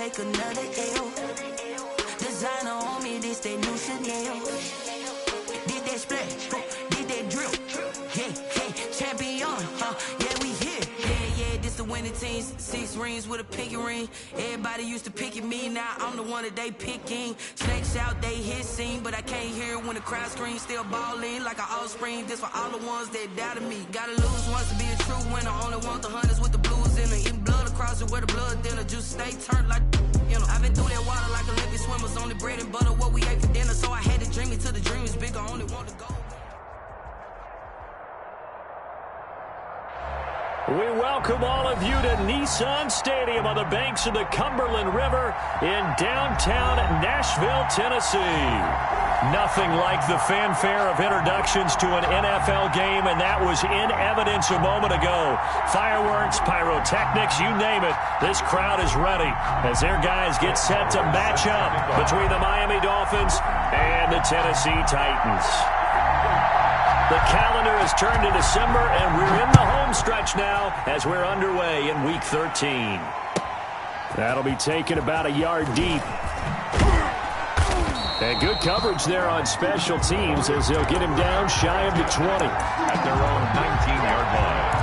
take another L. Designer on me, this that new Chanel. Did that splash, did that drill. Yeah, champion, yeah, we here. Yeah, this the winning team. 6 rings with a pinky ring. Everybody used to pick at me, now I'm the one that they picking. Snakes out, they hit scene, but I can't hear when the crowd screams. Still balling like an offspring. This for all the ones that doubted me. Gotta lose once to be a true winner. Only want the hunters with the blues in it. Eating blood across it where the blood dinner. Just stay turned like, you know. I've been through that water like Olympic swimmers. Only bread and butter, what we ate for dinner. So I had to dream it till the dream is bigger. Only want to go. We welcome all of you to Nissan Stadium on the banks of the Cumberland River in downtown Nashville, Tennessee. Nothing like the fanfare of introductions to an NFL game, and that was in evidence a moment ago. Fireworks, pyrotechnics, you name it. This crowd is ready as their guys get set to match up between the Miami Dolphins and the Tennessee Titans. The calendar has turned to December, and we're in the home stretch now as we're underway in Week 13. That'll be taken about a yard deep. And good coverage there on special teams as they'll get him down shy of the 20. At their own 19-yard line.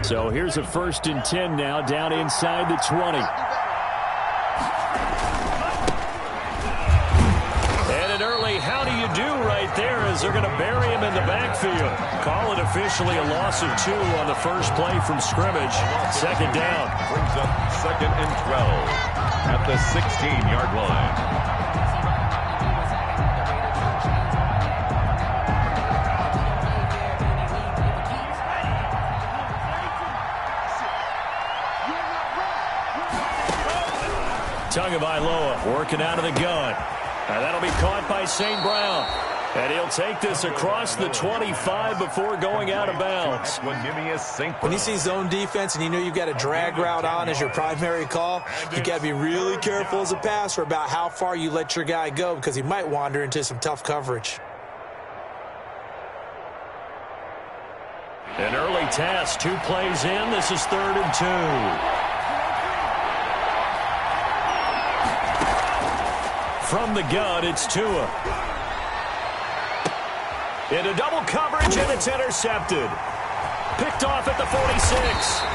So here's a 1st and 10 now, down inside the 20. And an early how do you do right there as they're going to bury him in the backfield. Call it officially a loss of 2 on the first play from scrimmage. 2nd down. Brings up 2nd and 12 at the 16-yard line. Tagovailoa working out of the gun. And that'll be caught by St. Brown. And he'll take this across the 25 before going out of bounds. When you see zone defense and you know you've got a drag route on as your primary call, you got to be really careful as a passer about how far you let your guy go because he might wander into some tough coverage. An early test, 2 plays in. This is 3rd and 2. From the gun, it's Tua. Into double coverage, and it's intercepted. Picked off at the 46.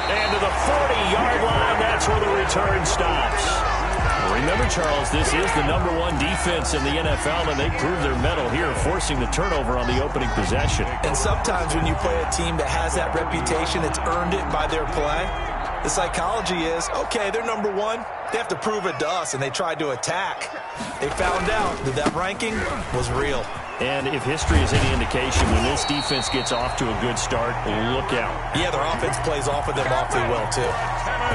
And to the 40-yard line, that's where the return stops. Remember, Charles, this is the #1 defense in the NFL, and they proved their mettle here, forcing the turnover on the opening possession. And sometimes when you play a team that has that reputation, it's earned it by their play. The psychology is, okay, they're #1. They have to prove it to us, and they tried to attack. They found out that ranking was real. And if history is any indication, when this defense gets off to a good start, look out. Yeah, their offense plays off of them awfully well, too.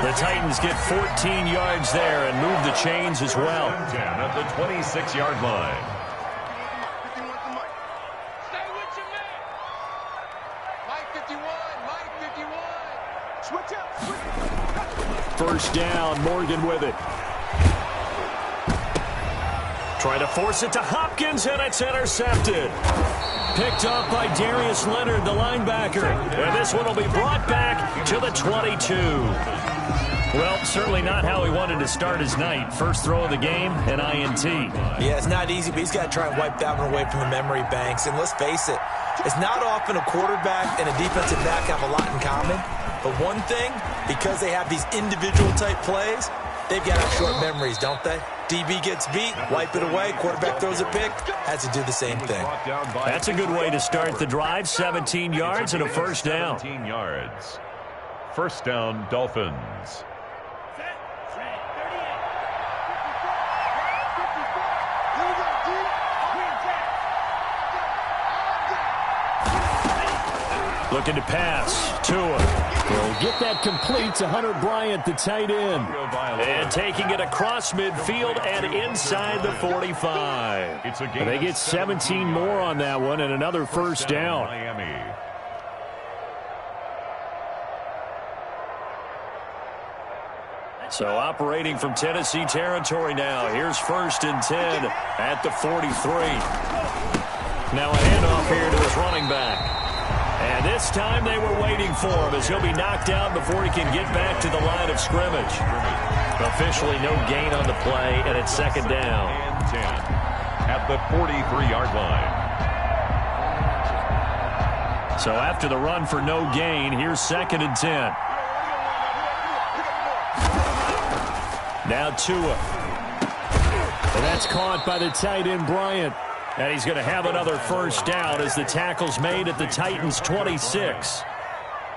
The Titans get 14 yards there and move the chains as well. At the 26-yard line. Stay with your man. Mike 51, Mike 51. Switch up. 1st down, Morgan with it. Trying to force it to Hopkins, and it's intercepted. Picked up by Darius Leonard, the linebacker. And this one will be brought back to the 22. Well, certainly not how he wanted to start his night. First throw of the game, an INT. Yeah, it's not easy, but he's got to try and wipe that one away from the memory banks. And let's face it, it's not often a quarterback and a defensive back have a lot in common. But one thing, because they have these individual type plays, they've got to have short memories, don't they? DB gets beat, wipe it away, quarterback throws a pick, has to do the same thing. That's a good way to start the drive, 17 yards and a 1st down. 17 yards. 1st down, Dolphins. Looking to pass. Tua will get that complete to Hunter Bryant, the tight end. And taking it across midfield and inside the 45. And they get 17 more on that one and another 1st down. Miami. So operating from Tennessee territory now. Here's 1st and 10 at the 43. Now a handoff here to his running back. And this time they were waiting for him as he'll be knocked out before he can get back to the line of scrimmage. Officially no gain on the play, and it's 2nd down. And 10 at the 43-yard line. So after the run for no gain, here's 2nd and 10. Now Tua. And that's caught by the tight end, Bryant. And he's going to have another 1st down as the tackle's made at the Titans' 26.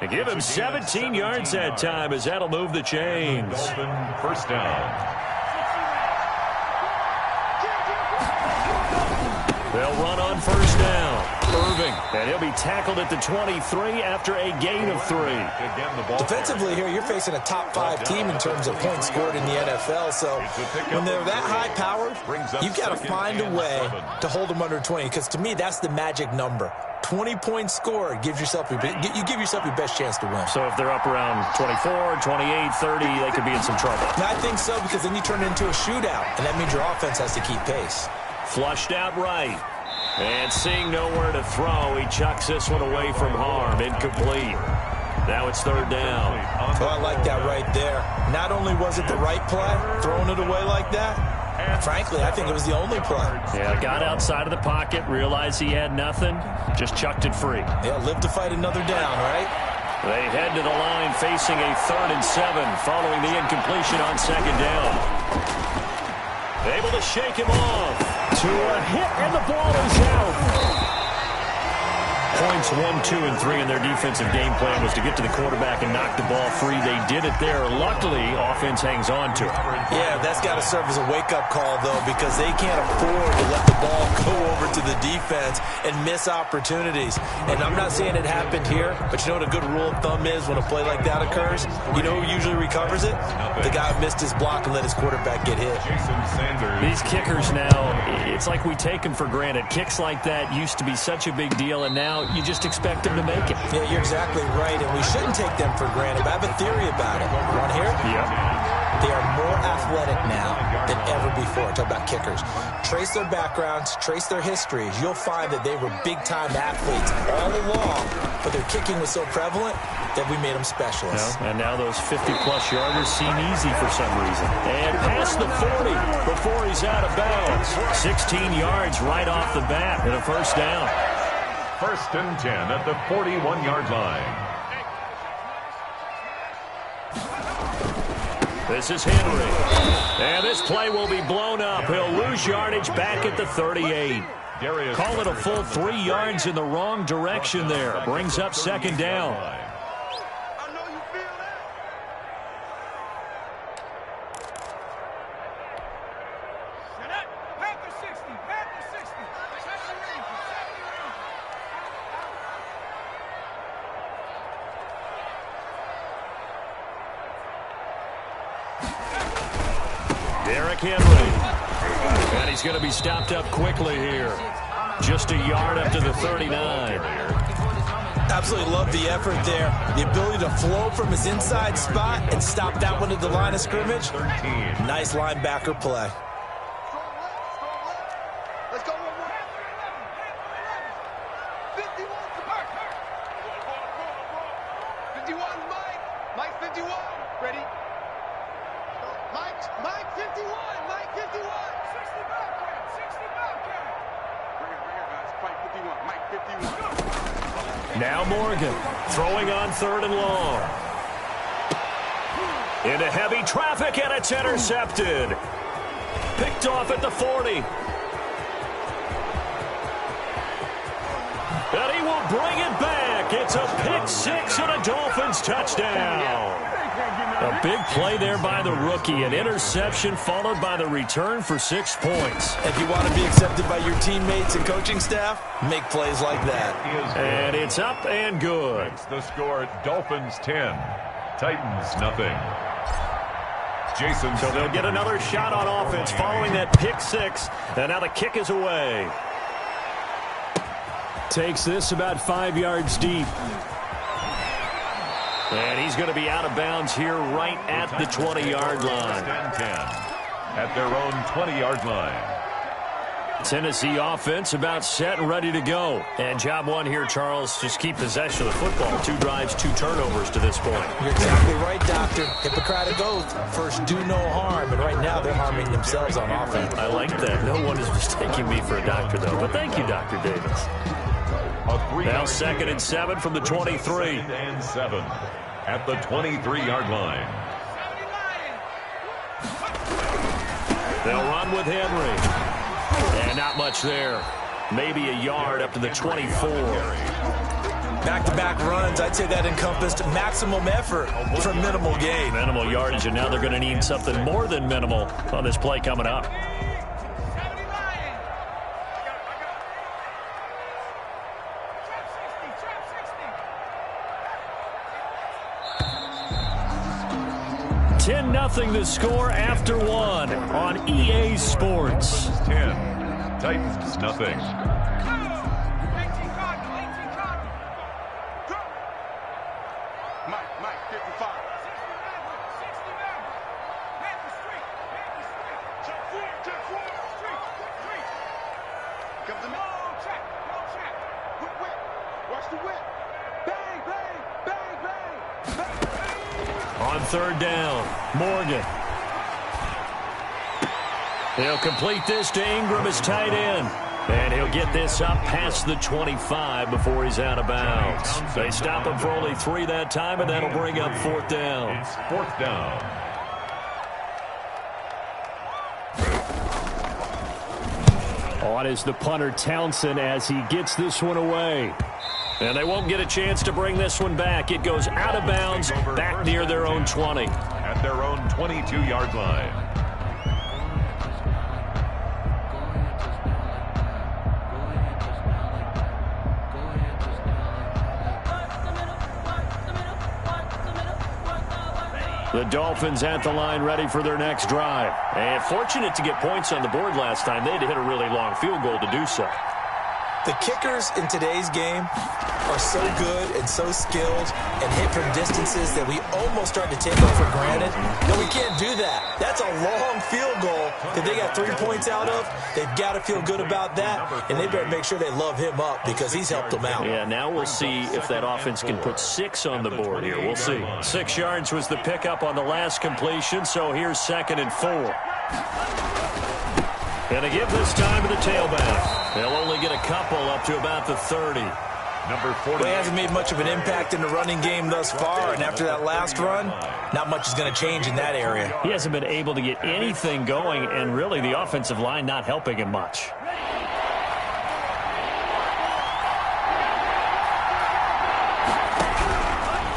They give him 17 yards that time as that'll move the chains. 1st down. They'll run on 1st down. Irving. And he'll be tackled at the 23 after a gain of 3. Defensively here, you're facing a top 5 team in terms of points scored in the NFL. So when they're that high powered, you've got to find a way to hold them under 20. Because to me, that's the magic number. 20 points scored gives yourself you give yourself your best chance to win. So if they're up around 24, 28, 30, they could be in some trouble. I think so, because then you turn it into a shootout, and that means your offense has to keep pace. Flushed out right. And seeing nowhere to throw, he chucks this one away from harm. Incomplete. Now it's 3rd down. Oh, I like that right there. Not only was it the right play, throwing it away like that, frankly, I think it was the only play. Yeah, got outside of the pocket, realized he had nothing, just chucked it free. Yeah, live to fight another down, right? They head to the line facing a 3rd and 7 following the incompletion on 2nd down. Able to shake him off. To a hit, and the ball is out. Points 1, 2, and 3 in their defensive game plan was to get to the quarterback and knock the ball free. They did it there. Luckily, offense hangs on to it. Yeah, that's got to serve as a wake-up call, though, because they can't afford to let the ball go over to the defense and miss opportunities. And I'm not saying it happened here, but you know what a good rule of thumb is when a play like that occurs? You know who usually recovers it? The guy who missed his block and let his quarterback get hit. These kickers now, it's like we take them for granted. Kicks like that used to be such a big deal, and now you just expect them to make it. Yeah, you're exactly right, and we shouldn't take them for granted. But I have a theory about it. You want to hear it? Yeah. They are more athletic now than ever before. Talk about kickers. Trace their backgrounds, trace their histories. You'll find that they were big-time athletes all along, but their kicking was so prevalent that we made them specialists. And now those 50-plus yarders seem easy for some reason. And past the 40 before he's out of bounds. 16 yards right off the bat and a 1st down. 1st and 10 at the 41-yard line. This is Henry. And this play will be blown up. He'll lose yardage back at the 38. Call it a full 3 yards in the wrong direction there. Brings up 2nd down. Henry. And he's going to be stopped up quickly here. Just a yard up to the 39. Absolutely love the effort there. The ability to flow from his inside spot and stop that one at the line of scrimmage. Nice linebacker play. Let's go. 51, Mike 51. Ready? Mike 51. Mike 51. 60 Bobcat. 60 Bobcat. Bring it, guys. Fight 51. Mike 51. Now Morgan throwing on 3rd and long. Into heavy traffic, and it's intercepted. Picked off at the 40. And he will bring it back. It's a pick 6 and a Dolphins touchdown. A big play there by the rookie. An interception followed by the return for 6 points. If you want to be accepted by your teammates and coaching staff, make plays like that. And it's up and good. The score, Dolphins 10, Titans nothing. Jason. So they'll get another shot on offense following that pick 6. And now the kick is away. Takes this about 5 yards deep. And he's going to be out of bounds here right at the 20-yard line. 10 at their own 20-yard line. Tennessee offense about set and ready to go. And job one here, Charles, just keep possession of the football. 2 drives, 2 turnovers to this point. You're exactly right, Doctor. Hippocratic oath. First, do no harm. And right now, they're harming themselves on offense. I like that. No one is mistaking me for a doctor, though. But thank you, Dr. Davis. Now 2nd and 7 from the 23. 2nd and 7 at the 23-yard line. They'll run with Henry. And not much there. Maybe a yard up to the 24. Back-to-back runs, I'd say that encompassed maximum effort for minimal gain. Minimal yardage, and now they're going to need something more than minimal on this play coming up. Nothing the score after 1 on EA Sports. 10. Titans nothing. Mike 55. Comes to me. Watch the whip. Bang, bang, bang, bang, bang. On 3rd down, Morgan. He'll complete this to Ingram as tight end. And he'll get this up past the 25 before he's out of bounds. They stop him for only 3 that time, and that'll bring up 4th down. It's 4th down. On is the punter Townsend as he gets this one away. And they won't get a chance to bring this one back. It goes out of bounds back near their own 20. At their own 22-yard line. The Dolphins at the line ready for their next drive. And fortunate to get points on the board last time. They had to hit a really long field goal to do so. The kickers in today's game are so good and so skilled and hit from distances that we almost start to take them for granted. No, we can't do that. That's a long field goal that they got 3 points out of. They've got to feel good about that, and they better make sure they love him up because he's helped them out. Yeah, now we'll see if that offense can put 6 on the board here. We'll see. 6 yards was the pickup on the last completion, so here's 2nd and 4. And they give this time to the tailback. They'll only get a couple up to about the 30. Number 40. Well, he hasn't made much of an impact in the running game thus far, and after that last run, not much is going to change in that area. He hasn't been able to get anything going, and really the offensive line not helping him much.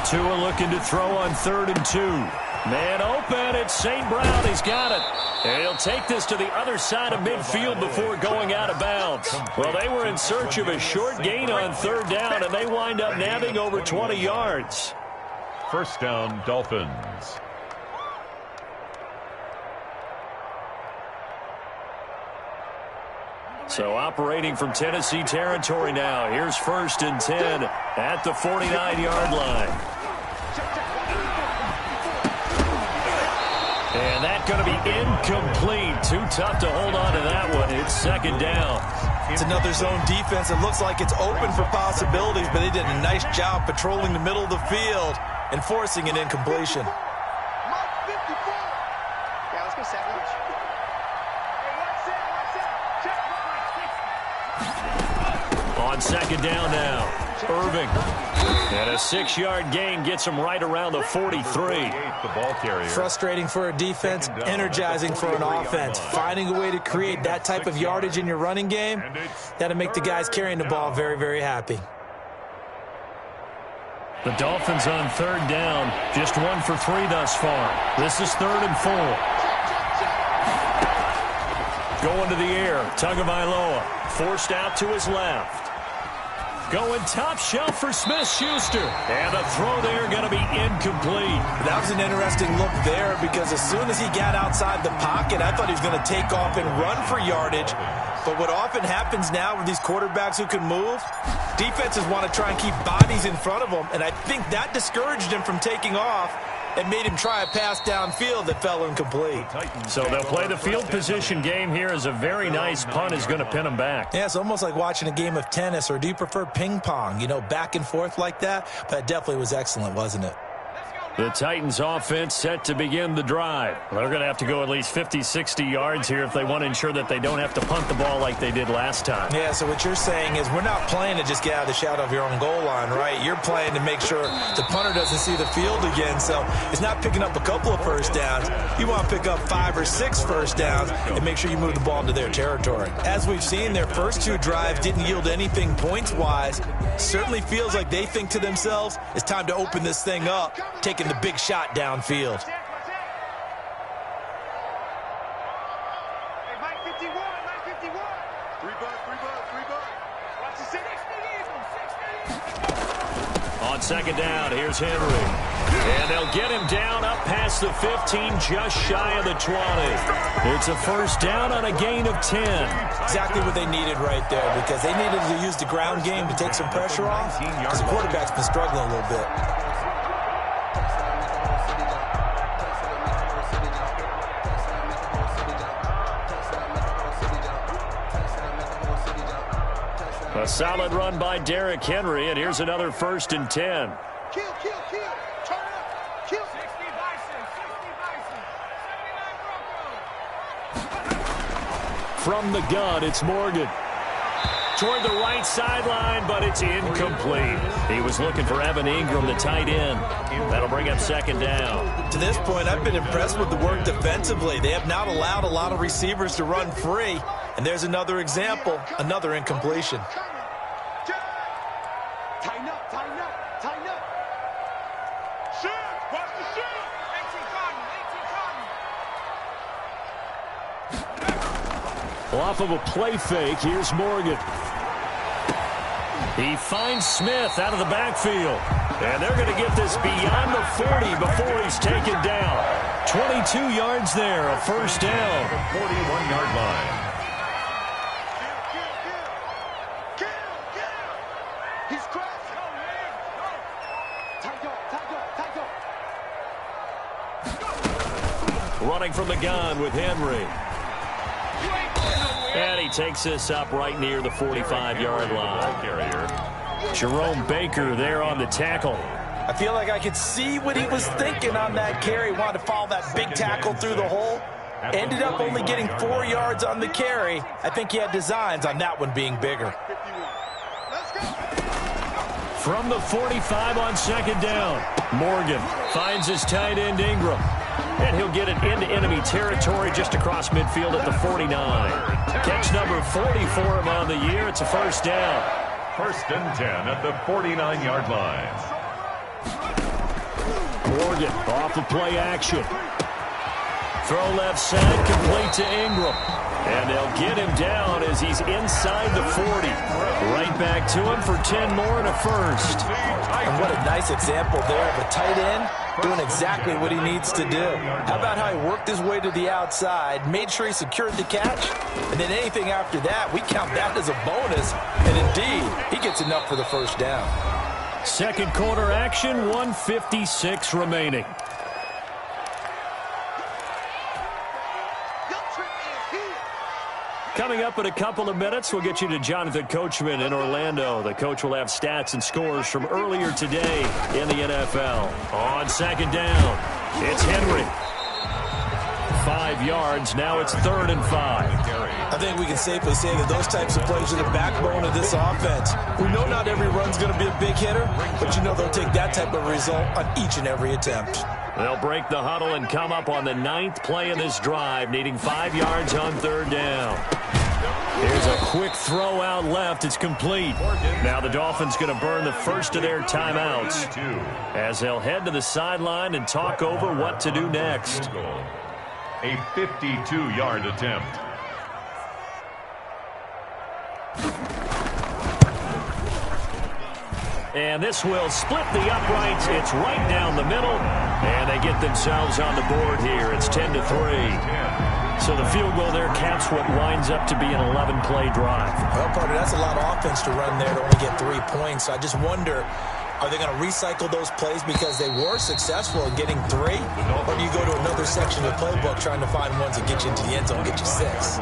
Tua looking to throw on 3rd and 2. Man open, it's St. Brown. He's got it. And he'll take this to the other side of midfield before going out of bounds. Well, they were in search of a short gain on 3rd down, and they wind up nabbing over 20 yards. 1st down, Dolphins. So operating from Tennessee territory now. Here's 1st and 10 at the 49-yard line. And that's going to be incomplete. Too tough to hold on to that one. It's 2nd down. It's another zone defense. It looks like it's open for possibilities, but they did a nice job patrolling the middle of the field and forcing an incompletion. Mike 54. Yeah, let's go 7. On 2nd down now, Irving. And a 6-yard gain gets him right around the 43. The ball carrier. Frustrating for a defense, energizing for an offense. Finding a way to create that type of yardage in your running game, that'll make the guys carrying the ball very, very happy. The Dolphins on 3rd down, just 1 for 3 thus far. This is 3rd and 4. Going to the air, Tagovailoa, forced out to his left. Going top shelf for Smith-Schuster. And the throw there going to be incomplete. That was an interesting look there because as soon as he got outside the pocket, I thought he was going to take off and run for yardage. But what often happens now with these quarterbacks who can move, defenses want to try and keep bodies in front of them, and I think that discouraged him from taking off and made him try a pass downfield that fell incomplete. So they'll play the field position game here as a very nice punt is going to pin them back. Yeah, it's almost like watching a game of tennis, or do you prefer ping pong? You know, back and forth like that? But it definitely was excellent, wasn't it? The Titans offense set to begin the drive. They're going to have to go at least 50, 60 yards here if they want to ensure that they don't have to punt the ball like they did last time. Yeah, so what you're saying is we're not playing to just get out of the shadow of your own goal line, right? You're playing to make sure the punter doesn't see the field again. So it's not picking up a couple of first downs. You want to pick up 5 or 6 first downs and make sure you move the ball into their territory. As we've seen, their first 2 drives didn't yield anything points-wise. Certainly feels like they think to themselves, it's time to open this thing up, taking the big shot downfield. Hey, Mike 51, Mike 51. 3 bucks. Watch the 60. On second down, here's Henry. And they'll get him down up past the 15, just shy of the 20. It's a first down on a gain of 10. Exactly what they needed right there, because they needed to use the ground game to take some pressure off, because the quarterback's been struggling a little bit. A solid run by Derrick Henry, and here's another first and 10. Kill. Turn up. Kill. 60 Bison. 79 Broncos. From the gun, it's Morgan. Toward the right sideline, but it's incomplete. He was looking for Evan Ingram, the tight end. That'll bring up second down. To this point, I've been impressed with the work defensively. They have not allowed a lot of receivers to run free. And there's another example, another incompletion. Tighten up. Shoot. Watch the shoot. 18 Cardinals. Off of a play fake, here's Morgan. He finds Smith out of the backfield. And they're going to get this beyond the 40 before he's taken down. 22 yards there, a first down. 41-yard line. He's cracked. Tight up. Running from the gun with Henry. And he takes this up right near the 45-yard line. Jerome Baker there on the tackle. I feel like I could see what he was thinking on that carry. Wanted to follow that big tackle through the hole. Ended up only getting 4 yards on the carry. I think he had designs on that one being bigger. Let's go. From the 45 on second down, Morgan finds his tight end Ingram. And he'll get it into enemy territory just across midfield at the 49. Catch number 40 for him on the year. It's a first down. First and 10 at the 49-yard line. Morgan off of play action. Throw left side, complete to Ingram. And they'll get him down as he's inside the 40. Right back to him for 10 more and a first. And what a nice example there of a tight end doing exactly what he needs to do. How about how he worked his way to the outside, made sure he secured the catch, and then anything after that, we count that as a bonus. And indeed, he gets enough for the first down. Second quarter action, 1:56 remaining. Coming up in a couple of minutes, we'll get you to Jonathan Coachman in Orlando. The coach will have stats and scores from earlier today in the NFL. On second down, it's Henry. 5 yards, now it's 3rd and 5. I think we can safely say that those types of plays are the backbone of this offense. We know not every run's going to be a big hitter, but you know they'll take that type of result on each and every attempt. They'll break the huddle and come up on the 9th play of this drive, needing 5 yards on 3rd down. Here's a quick throw out left. It's complete. Now the Dolphins going to burn the first of their timeouts as they'll head to the sideline and talk over what to do next. A 52-yard attempt. And this will split the uprights. It's right down the middle. And they get themselves on the board here. It's 10-3. So the field goal there caps what winds up to be an 11-play drive. Well, partner, that's a lot of offense to run there to only get 3 points. So I just wonder, are they going to recycle those plays because they were successful in getting 3? Or do you go to another section of the playbook trying to find ones that get you into the end zone, get you 6?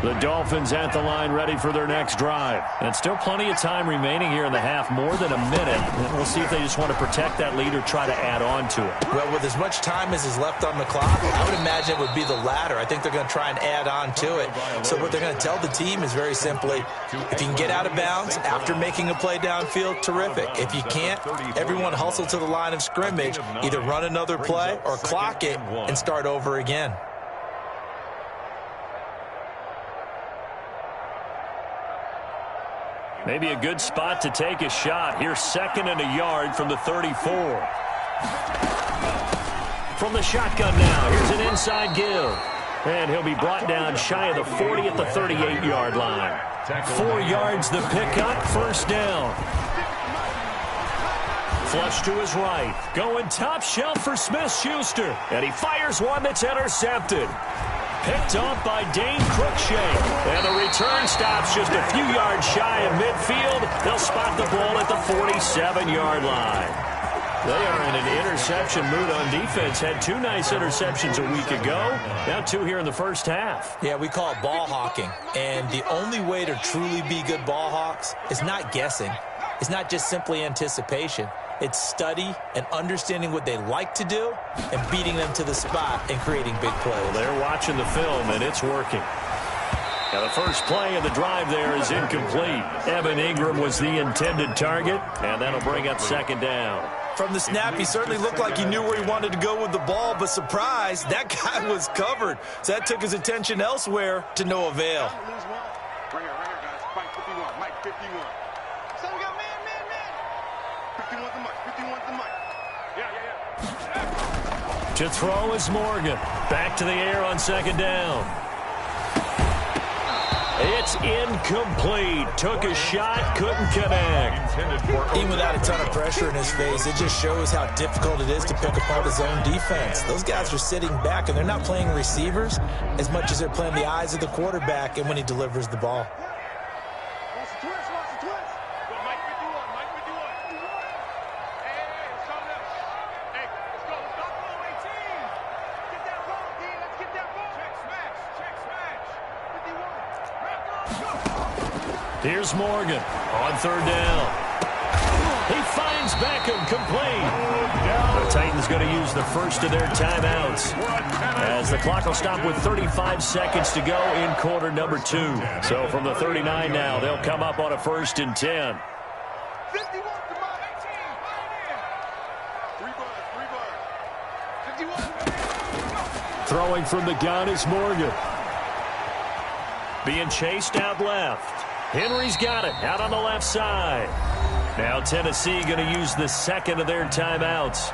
The Dolphins at the line ready for their next drive. And still plenty of time remaining here in the half, more than a minute. And we'll see if they just want to protect that lead or try to add on to it. Well, with as much time as is left on the clock, I would imagine it would be the latter. I think they're going to try and add on to it. So what they're going to tell the team is very simply, if you can get out of bounds after making a play downfield, terrific. If you can't, everyone hustle to the line of scrimmage, either run another play or clock it and start over again. Maybe a good spot to take a shot. Here's 2nd and a yard from the 34. From the shotgun now, here's an inside give. And he'll be brought down shy of the 40 at the 38-yard line. 4 yards the pickup, first down. Flush to his right. Going top shelf for Smith-Schuster. And he fires one that's intercepted. Picked off by Dane Cruikshank. And the return stops just a few yards shy of midfield. They'll spot the ball at the 47-yard line. They are in an interception mood on defense. Had 2 nice interceptions a week ago. Now 2 here in the first half. Yeah, we call it ball hawking. And the only way to truly be good ball hawks is not guessing. It's not just simply anticipation. It's study and understanding what they like to do and beating them to the spot and creating big plays. Well, they're watching the film, and it's working. Now, the first play of the drive there is incomplete. Evan Ingram was the intended target, and that'll bring up 2nd down. From the snap, he certainly looked like he knew where he wanted to go with the ball, but surprise, that guy was covered. So that took his attention elsewhere to no avail. Right here, guys. Mike 51, Mike 51. So we got man. 51's the mic, 51's the mic. Yeah. To throw is Morgan. Back to the air on 2nd down. It's incomplete. Took a shot, couldn't connect. Even without a ton of pressure in his face, it just shows how difficult it is to pick apart his own defense. Those guys are sitting back, and they're not playing receivers as much as they're playing the eyes of the quarterback and when he delivers the ball. Here's Morgan on 3rd down. He finds Beckham complete. The Titans going to use the first of their timeouts as the clock will stop with 35 seconds to go in quarter number 2. So from the 39 now, they'll come up on a 1st and 10. Throwing from the gun is Morgan. Being chased out left. Henry's got it out on the left side. Now Tennessee going to use the 2nd of their timeouts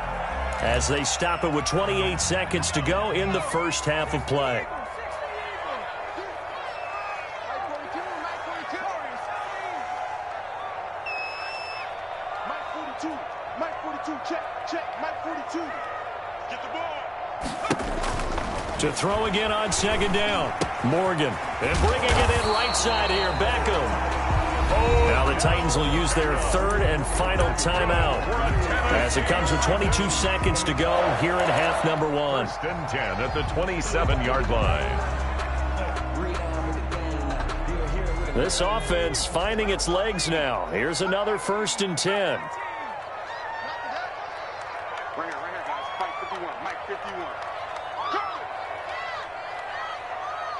as they stop it with 28 seconds to go in the first half of play. Mike 42, check, Mike 42. Get the ball. To throw again on 2nd down. Morgan. And bringing it in right side here, Beckham. Now the Titans will use their 3rd and final timeout as it comes with 22 seconds to go here in half number 1. 1st and 10 at the 27-yard line. This offense finding its legs now. Here's another 1st and 10. Right here, guys. Mike 51, Mike 51.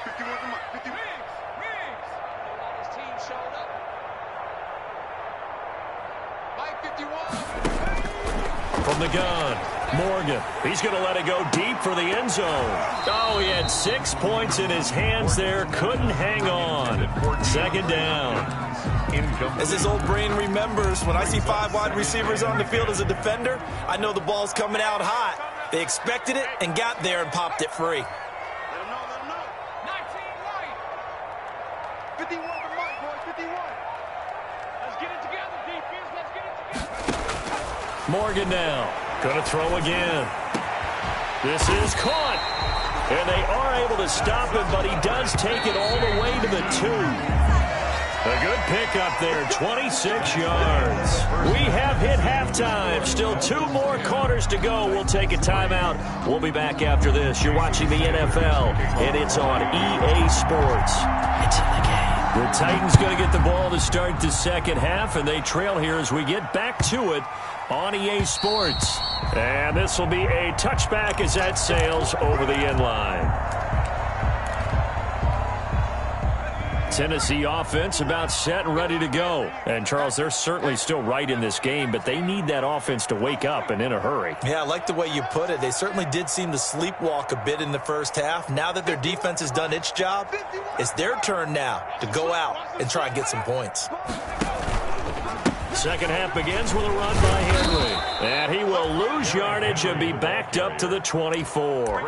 51's the mic, 51. Riggs. His team showed up. Mike 51. From the gun, Morgan. He's going to let it go deep for the end zone. Oh, he had 6 points in his hands there. Couldn't hang on. 2nd down. As his old brain remembers, when I see 5 wide receivers on the field as a defender, I know the ball's coming out hot. They expected it and got there and popped it free. Morgan now. Going to throw again. This is caught. And they are able to stop him, but he does take it all the way to the 2. A good pickup there, 26 yards. We have hit halftime. Still 2 more quarters to go. We'll take a timeout. We'll be back after this. You're watching the NFL, and it's on EA Sports. It's in the game. The Titans going to get the ball to start the second half, and they trail here as we get back to it on EA Sports. And this will be a touchback as that sails over the end line. Tennessee offense about set and ready to go. And, Charles, they're certainly still right in this game, but they need that offense to wake up and in a hurry. Yeah, I like the way you put it. They certainly did seem to sleepwalk a bit in the first half. Now that their defense has done its job, it's their turn now to go out and try and get some points. Second half begins with a run by Henry. And he will lose yardage and be backed up to the 24.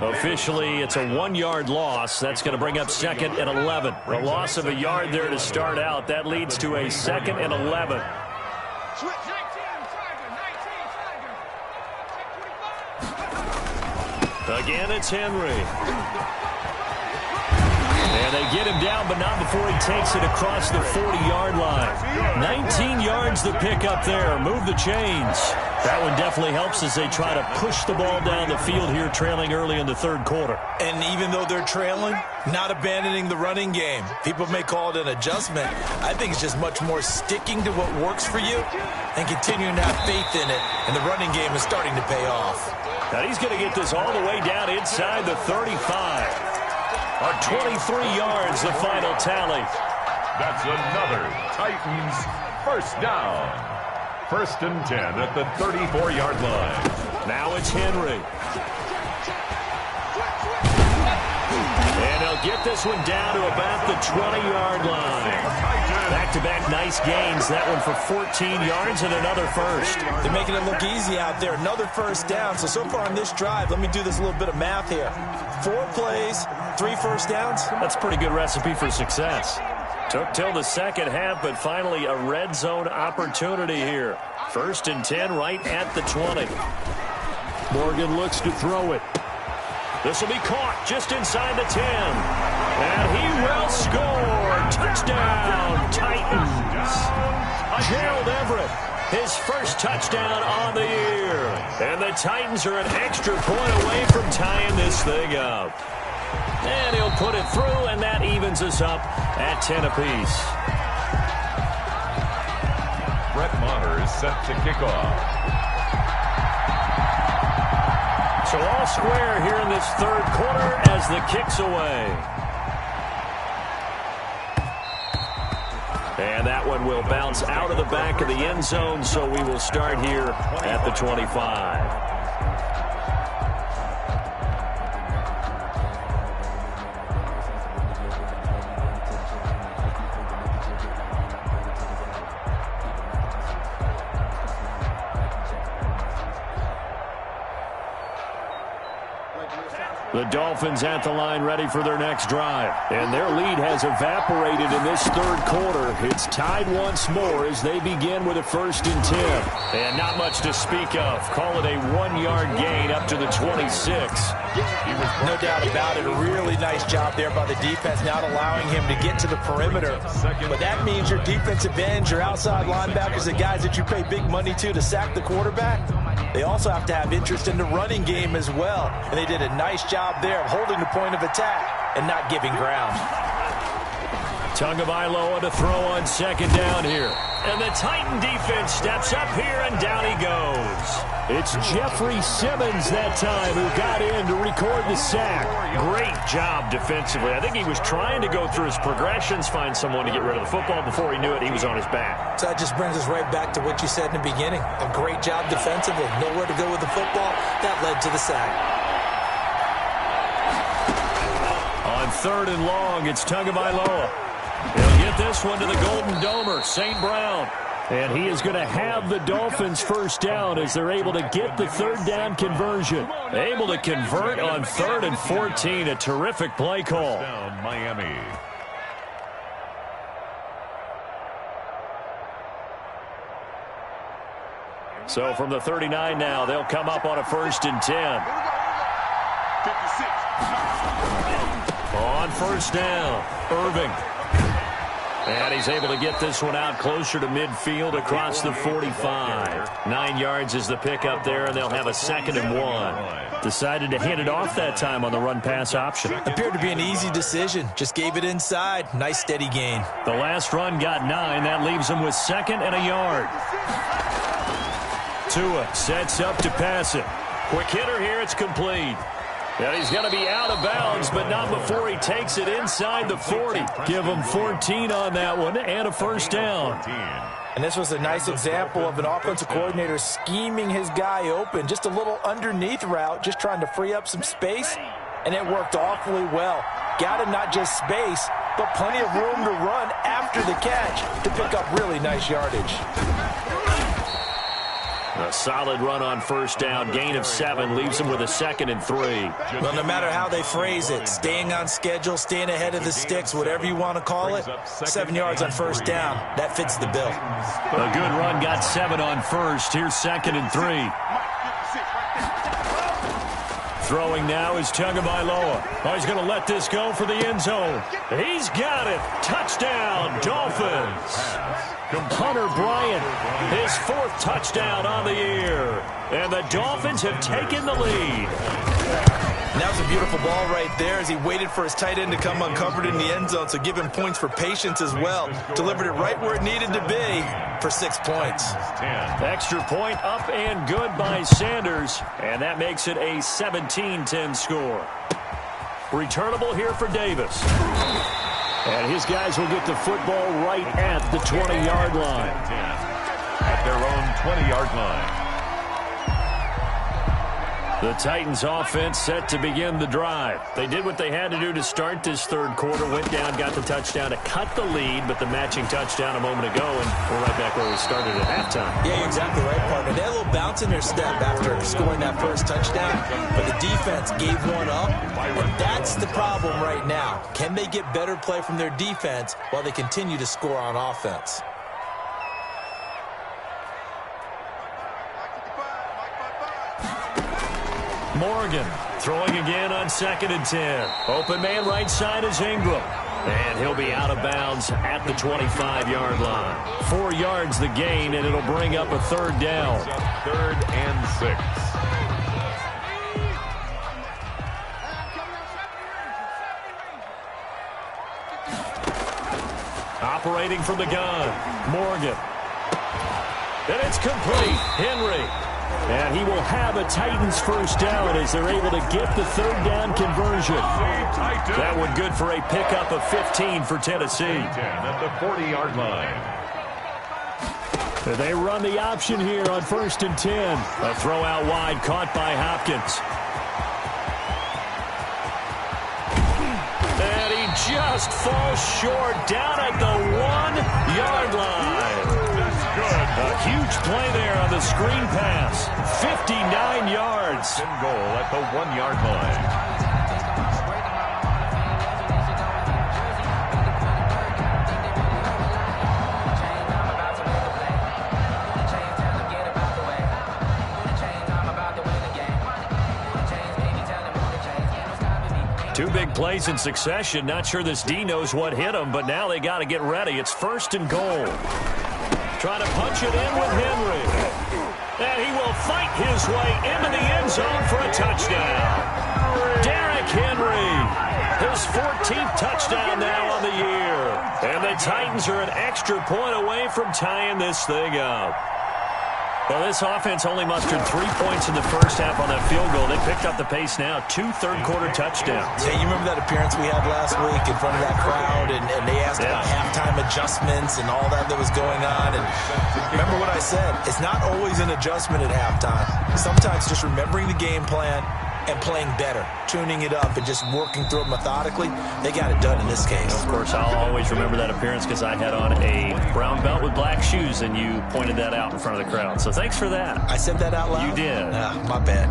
Officially, it's a 1-yard loss. That's going to bring up 2nd and 11. A loss of a yard there to start out. That leads to a 2nd and 11. Again, it's Henry. And they get him down, but not before he takes it across the 40-yard line. 19 yards to pick up there. Move the chains. That one definitely helps as they try to push the ball down the field here, trailing early in the third quarter. And even though they're trailing, not abandoning the running game. People may call it an adjustment. I think it's just much more sticking to what works for you and continuing to have faith in it. And the running game is starting to pay off. Now he's going to get this all the way down inside the 35. On 23 yards, the final tally. That's another Titans first down. 1st and 10 at the 34-yard line. Now it's Henry. And he'll get this one down to about the 20-yard line. Back-to-back nice gains. That one for 14 yards and another first. They're making it look easy out there. Another first down. So far on this drive, let me do this little bit of math here. 4 plays, 3 first downs. That's a pretty good recipe for success. Took till the second half, but finally a red zone opportunity here. 1st and 10 right at the 20. Morgan looks to throw it. This will be caught just inside the 10. And he will score. Touchdown, Titans. Gerald Everett, his first touchdown on the year. And the Titans are an extra point away from tying this thing up. And he'll put it through, and that evens us up at 10 apiece. Brett Maher is set to kick off. So all square here in this third quarter as the kick's away. And that one will bounce out of the back of the end zone, so we will start here at the 25. The Dolphins at the line ready for their next drive. And their lead has evaporated in this third quarter. It's tied once more as they begin with a 1st and 10. And not much to speak of. Call it a 1-yard gain up to the 26. No doubt about it. A really nice job there by the defense, not allowing him to get to the perimeter. But that means your defensive ends, your outside linebackers, the guys that you pay big money to sack the quarterback, they also have to have interest in the running game as well. And they did a nice job there of holding the point of attack and not giving ground. Tagovailoa to throw on 2nd down here. And the Titan defense steps up here, and down he goes. It's Jeffrey Simmons that time who got in to record the sack. Great job defensively. I think he was trying to go through his progressions, find someone to get rid of the football. Before he knew it, he was on his back. So that just brings us right back to what you said in the beginning. A great job defensively. Nowhere to go with the football. That led to the sack. On 3rd and long, it's Tagovailoa. He'll get this one to the Golden Domer, St. Brown. And he is going to have the Dolphins first down as they're able to get the 3rd down conversion. Able to convert on 3rd and 14. A terrific play call. Down Miami. So from the 39 now, they'll come up on a 1st and 10. 56. On 1st down, Irving. And he's able to get this one out closer to midfield across the 45. 9 yards is the pickup there, and they'll have a 2nd and 1. Decided to hand it off that time on the run-pass option. Appeared to be an easy decision. Just gave it inside. Nice steady gain. The last run got 9. That leaves him with 2nd and a yard. Tua sets up to pass it. Quick hitter here. It's complete. And he's going to be out of bounds, but not before he takes it inside the 40. Give him 14 on that one and a 1st down. And this was a nice example of an offensive coordinator scheming his guy open. Just a little underneath route, just trying to free up some space, and it worked awfully well. Got him not just space, but plenty of room to run after the catch to pick up really nice yardage. A solid run on 1st down. Gain of 7 leaves him with a 2nd and 3. Well, no matter how they phrase it, staying on schedule, staying ahead of the sticks, whatever you want to call it, 7 yards on 1st down, that fits the bill. A good run got 7 on 1st. Here's 2nd and 3. Throwing now is Tagovailoa. Oh, he's going to let this go for the end zone. He's got it. Touchdown, Dolphins. Hunter Bryant, his 4th touchdown on the year. And the Dolphins have taken the lead. And that was a beautiful ball right there as he waited for his tight end to come uncovered in the end zone, so give him points for patience as well. Delivered it right where it needed to be for 6 points. Extra point up and good by Sanders, and that makes it a 17-10 score. Returnable here for Davis. And his guys will get the football right at the 20-yard line. At their own 20-yard line. The Titans offense set to begin the drive. They did what they had to do to start this 3rd quarter, went down, got the touchdown to cut the lead, but the matching touchdown a moment ago, and we're right back where we started at halftime. Yeah, you're exactly right, partner. They had a little bounce in their step after scoring that 1st touchdown, but the defense gave one up, and that's the problem right now. Can they get better play from their defense while they continue to score on offense? Morgan throwing again on 2nd and 10. Open man right side is Ingram. And he'll be out of bounds at the 25-yard line. 4 yards the gain, and it'll bring up a 3rd down. 3rd and 6. Operating from the gun, Morgan. And it's complete. Henry. And he will have a Titans 1st down as they're able to get the 3rd down conversion. That one good for a pickup of 15 for Tennessee. At the 40-yard line. They run the option here on 1st and 10. A throw out wide caught by Hopkins. And he just falls short down at the 1-yard line. A huge play there on the screen pass. 59 yards. Goal at the 1-yard line. Two big plays in succession. Not sure this D knows what hit him, but now they got to get ready. It's 1st and goal. Trying to punch it in with Henry. And he will fight his way into the end zone for a touchdown. Derrick Henry, his 14th touchdown now on the year. And the Titans are an extra point away from tying this thing up. Well, this offense only mustered 3 points in the 1st half on that field goal. They picked up the pace now. 2 third-quarter touchdowns. Yeah, you remember that appearance we had last week in front of that crowd, and they asked about halftime adjustments and all that was going on. And remember what I said. It's not always an adjustment at halftime. Sometimes just remembering the game plan and playing better, tuning it up and just working through it methodically. They got it done in this case. Of course, I'll always remember that appearance because I had on a brown belt with black shoes, and you pointed that out in front of the crowd. So thanks for that. I said that out loud? You did. My bad.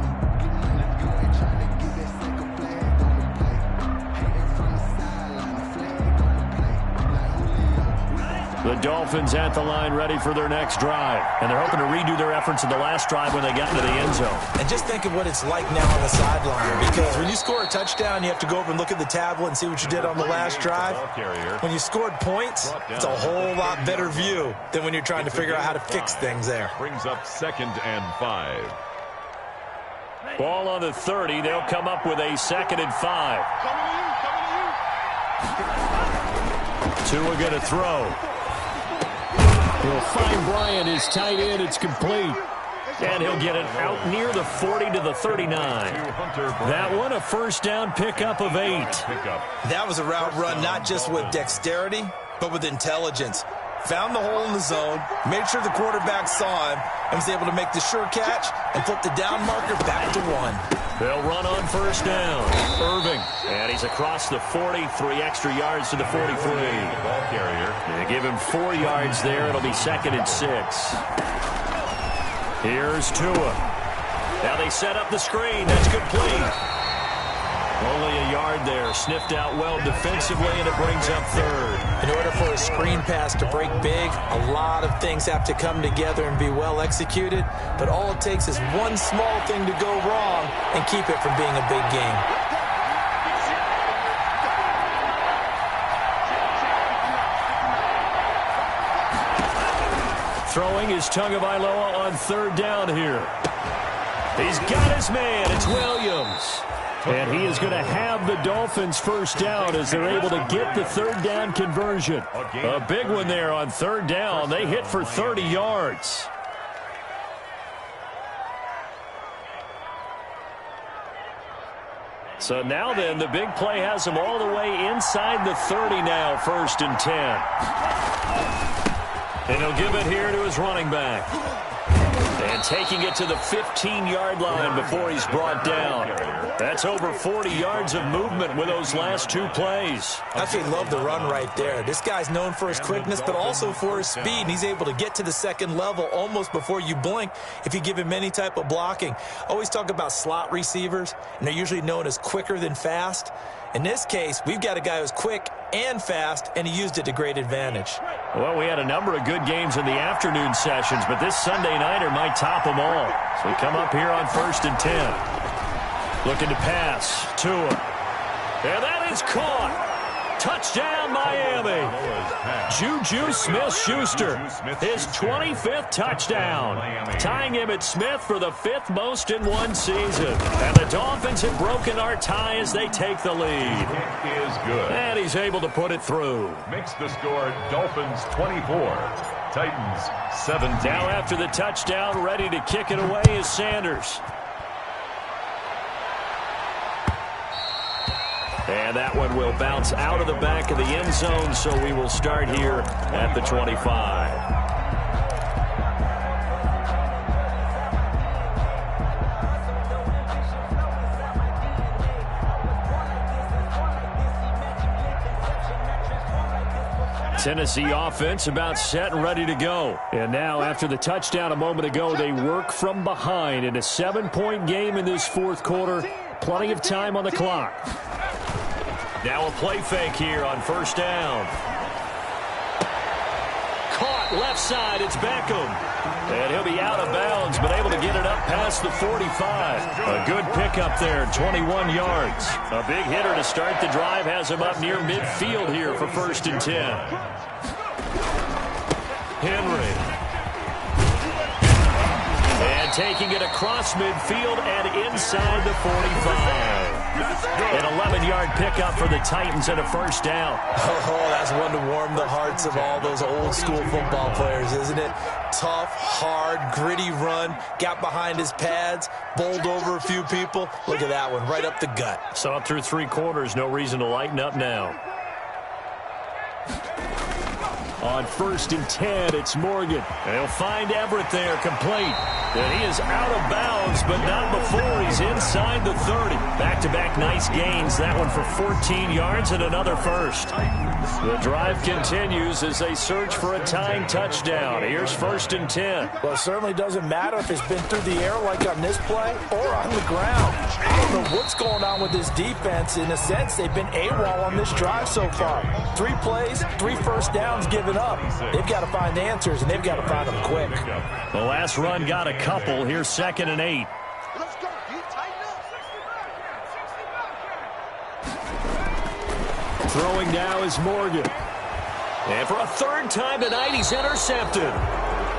The Dolphins at the line ready for their next drive. And they're hoping to redo their efforts in the last drive when they got into the end zone. And just think of what it's like now on the sideline. Because when you score a touchdown, you have to go over and look at the tablet and see what you did on the last drive. When you scored points, it's a whole lot better view than when you're trying to figure out how to fix things there. Brings up 2nd and 5. Ball on the 30. They'll come up with a 2nd and 5. Tua going to throw. He'll find Bryant, his tight end. It's complete. And he'll get it out near the 40 to the 39. That one, a first down pickup of 8. That was a route run not just with dexterity, but with intelligence. Found the hole in the zone, made sure the quarterback saw him, and was able to make the sure catch and flip the down marker back to 1. They'll run on first down. Irving. And he's across the 40, 3 extra yards to the 43. Ball carrier. They give him 4 yards there. It'll be 2nd and 6. Here's Tua. Now they set up the screen. That's complete. Only a yard there. Sniffed out well defensively, and it brings up 3rd. In order for a screen pass to break big, a lot of things have to come together and be well executed. But all it takes is one small thing to go wrong and keep it from being a big game. Throwing is Tagovailoa on 3rd down here. He's got his man. It's Williams. And he is going to have the Dolphins first down as they're able to get the 3rd down conversion. A big one there on 3rd down. They hit for 30 yards. So now then, the big play has them all the way inside the 30 now, 1st and 10. And he'll give it here to his running back. And taking it to the 15-yard line before he's brought down. That's over 40 yards of movement with those last 2 plays. I absolutely love the run right there. This guy's known for his quickness, but also for his speed. And he's able to get to the 2nd level almost before you blink if you give him any type of blocking. I always talk about slot receivers, and they're usually known as quicker than fast. In this case, we've got a guy who's quick and fast, and he used it to great advantage. Well, we had a number of good games in the afternoon sessions, but this Sunday nighter might top them all. So we come up here on 1st and 10. Looking to pass. Tua. And that is caught. Touchdown, Miami. Juju Smith-Schuster, his 25th touchdown, tying him at Smith for the 5th most in one season. And the Dolphins have broken our tie as they take the lead. Kick is good. And he's able to put it through. Makes the score Dolphins 24, Titans 17. Now after the touchdown, ready to kick it away is Sanders. And that one will bounce out of the back of the end zone, so we will start here at the 25. Tennessee offense about set and ready to go. And now after the touchdown a moment ago, they work from behind in a 7-point game in this 4th quarter. Plenty of time on the clock. Now a play fake here on 1st down. Caught left side. It's Beckham. And he'll be out of bounds, but able to get it up past the 45. A good pickup there, 21 yards. A big hitter to start the drive has him up near midfield here for 1st and 10. Henry. And taking it across midfield and inside the 45. An 11-yard pickup for the Titans and a 1st down. Oh, that's one to warm the hearts of all those old-school football players, isn't it? Tough, hard, gritty run. Got behind his pads, bowled over a few people. Look at that one, right up the gut. Saw it through 3 quarters. No reason to lighten up now. On 1st and 10, it's Morgan. They'll find Everett there, complete. And he is out of bounds, but not before he's inside the 30. Back-to-back nice gains. That one for 14 yards and another first. The drive continues as they search for a tying touchdown. Here's 1st and 10. Well, it certainly doesn't matter if it's been through the air like on this play or on the ground. I don't know what's going on with this defense. In a sense, they've been AWOL on this drive so far. 3 plays, 3 first downs given tripping up. They've got to find answers, and they've got to find them quick. The last run got a couple. Here's 2nd and 8. Let's go. You tighten up. Throwing now is Morgan. And for a 3rd time tonight, he's intercepted.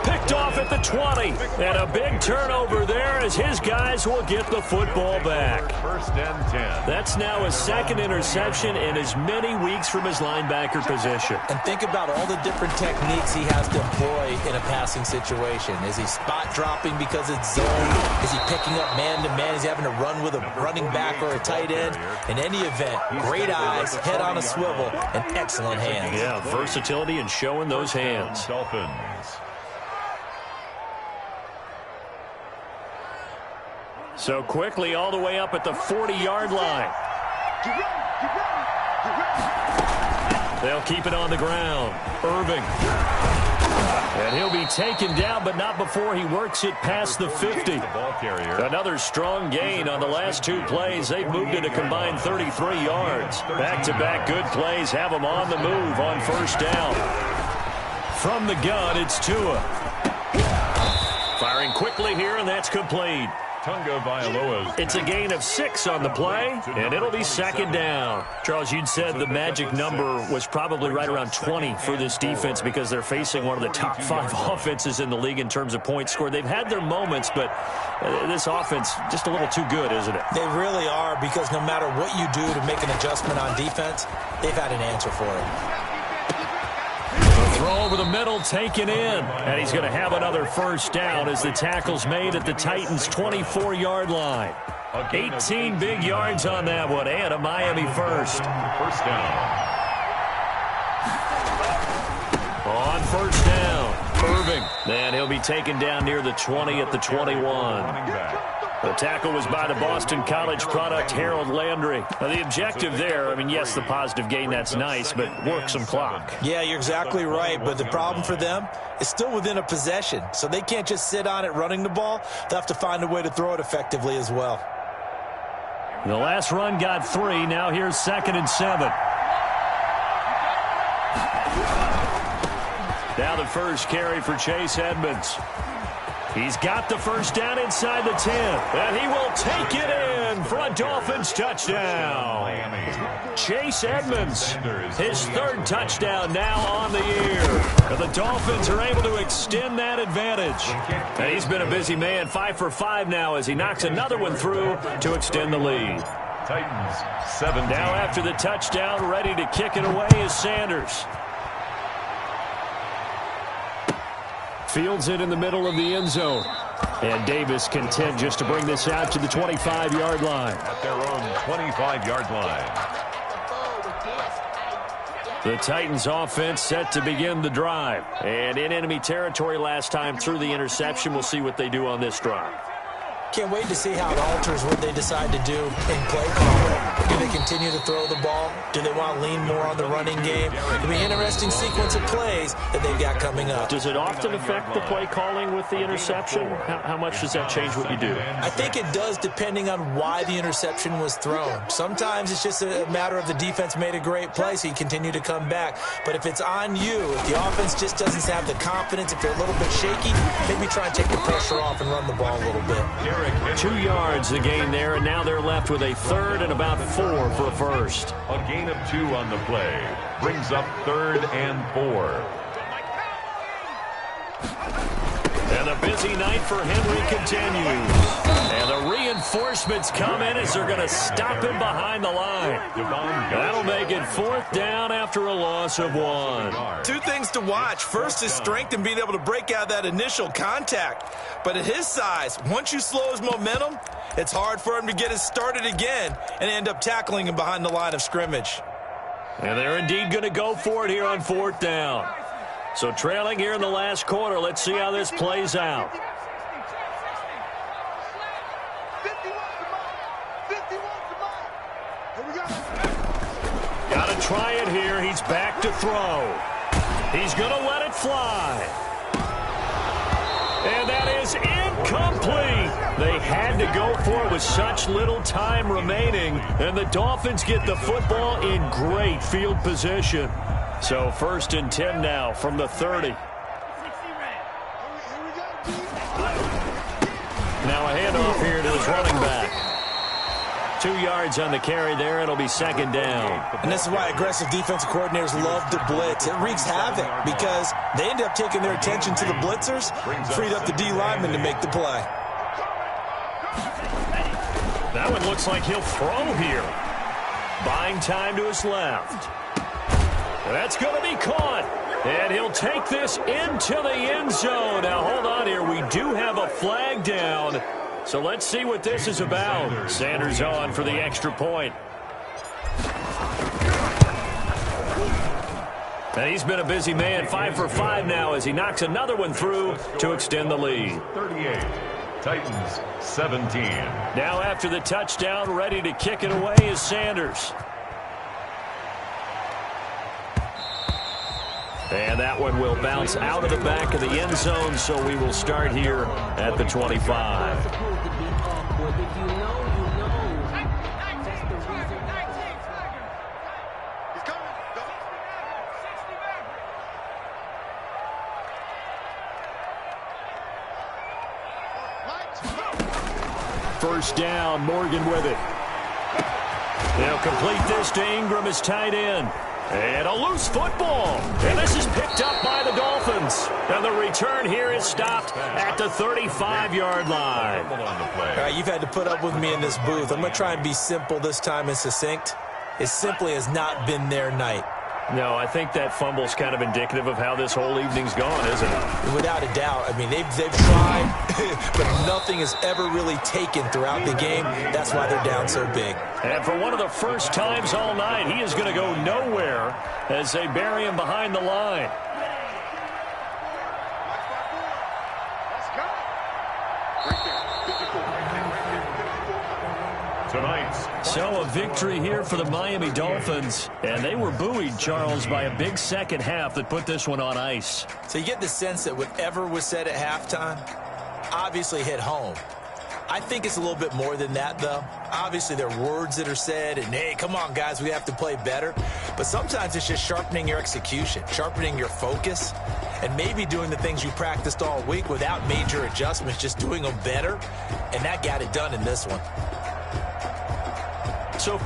Picked off at the 20. And a big turnover there as his guys will get the football back. 1st and 10. That's now his 2nd interception in as many weeks from his linebacker position. And think about all the different techniques he has to employ in a passing situation. Is he spot dropping because it's zone? Is he picking up man-to-man? Is he having to run with a running back or a tight end? In any event, great eyes, head on a swivel, and excellent hands. Yeah, versatility and showing those hands. Dolphins. So quickly all the way up at the 40-yard line. They'll keep it on the ground. Irving. And he'll be taken down, but not before he works it past the 50. Another strong gain on the last 2 plays. They've moved it a combined 33 yards. Back-to-back good plays have them on the move on 1st down. From the gun, it's Tua. Firing quickly here, and that's complete. It's a gain of 6 on the play, and it'll be 2nd down. Charles, you'd said the magic number was probably right around 20 for this defense because they're facing one of the top 5 offenses in the league in terms of points scored. They've had their moments, but this offense just a little too good, isn't it? They really are, because no matter what you do to make an adjustment on defense, they've had an answer for it. Throw over the middle, taken in. And he's going to have another 1st down as the tackle's made at the Titans' 24-yard line. 18 big yards on that one, and a Miami 1st. 1st down. On 1st down, Irving. And he'll be taken down near the 20 at the 21. The tackle was by the Boston College product, Harold Landry. Now, the objective there, I mean, yes, the positive gain, that's nice, but work some clock. Yeah, you're exactly right, but the problem for them is still within a possession, so they can't just sit on it running the ball. They'll have to find a way to throw it effectively as well. The last run got 3. Now here's 2nd and 7. Now the first carry for Chase Edmonds. He's got the 1st down inside the 10, and he will take it in for a Dolphins touchdown. Chase Edmonds, his 3rd touchdown now on the year. And the Dolphins are able to extend that advantage. And he's been a busy man, 5 for 5 now as he knocks another one through to extend the lead. Titans 17. Now after the touchdown, ready to kick it away is Sanders. Fields it in the middle of the end zone. And Davis content just to bring this out to the 25-yard line. At their own 25-yard line. The Titans offense set to begin the drive. And in enemy territory last time through the interception. We'll see what they do on this drive. Can't wait to see how it alters what they decide to do in play calling. Do they continue to throw the ball? Do they want to lean more on the running game? It'll be an interesting sequence of plays that they've got coming up. Does it often affect the play calling with the interception? How much does that change what you do? I think it does, depending on why the interception was thrown. Sometimes it's just a matter of the defense made a great play, so you continue to come back. But if it's on you, if the offense just doesn't have the confidence, if they're a little bit shaky, maybe try and take the pressure off and run the ball a little bit. 2 yards the gain there, and now they're left with a 3rd and about 4 for a 1st. A gain of 2 on the play. Brings up 3rd and 4. And a busy night for Henry continues. And the reinforcements come in as they're going to stop him behind the line. That'll make it 4th down after a loss of 1. 2 things to watch. First is strength and being able to break out that initial contact. But at his size, once you slow his momentum, it's hard for him to get it started again and end up tackling him behind the line of scrimmage. And they're indeed going to go for it here on 4th down. So trailing here in the last quarter, let's see how this plays out. 51. Got to try it here. He's back to throw. He's going to let it fly. And that is incomplete. They had to go for it with such little time remaining. And the Dolphins get the football in great field position. So 1st and 10 now from the 30. Now a handoff here to his running back. 2 yards on the carry there. It'll be 2nd down. And this is why aggressive defensive coordinators love to blitz. It wreaks havoc because they end up taking their attention to the blitzers, freed up the D lineman to make the play. That one looks like he'll throw here. Buying time to his left. That's going to be caught. And he'll take this into the end zone. Now, hold on here. We do have a flag down. So let's see what this is about. Sanders on for the extra point. And he's been a busy man. 5 for 5 now as he knocks another one through to extend the lead. 38. Titans 17. Now after the touchdown, ready to kick it away is Sanders. And that one will bounce out of the back of the end zone, so we will start here at the 25. First down, Morgan with it. They'll complete this to Ingram as tight end. And a loose football. And this is picked up by the Dolphins. And the return here is stopped at the 35-yard line. All right, you've had to put up with me in this booth. I'm going to try and be simple this time and succinct. It simply has not been their night. No, I think that fumble's kind of indicative of how this whole evening's gone, isn't it? Without a doubt. I mean, they've tried, but nothing is ever really taken throughout the game. That's why they're down so big. And for one of the first times all night, he is going to go nowhere as they bury him behind the line. So a victory here for the Miami Dolphins. And they were buoyed, Charles, by a big second half that put this one on ice. So you get the sense that whatever was said at halftime obviously hit home. I think it's a little bit more than that, though. Obviously, there are words that are said, and, hey, come on, guys, we have to play better. But sometimes it's just sharpening your execution, sharpening your focus, and maybe doing the things you practiced all week without major adjustments, just doing them better. And that got it done in this one. So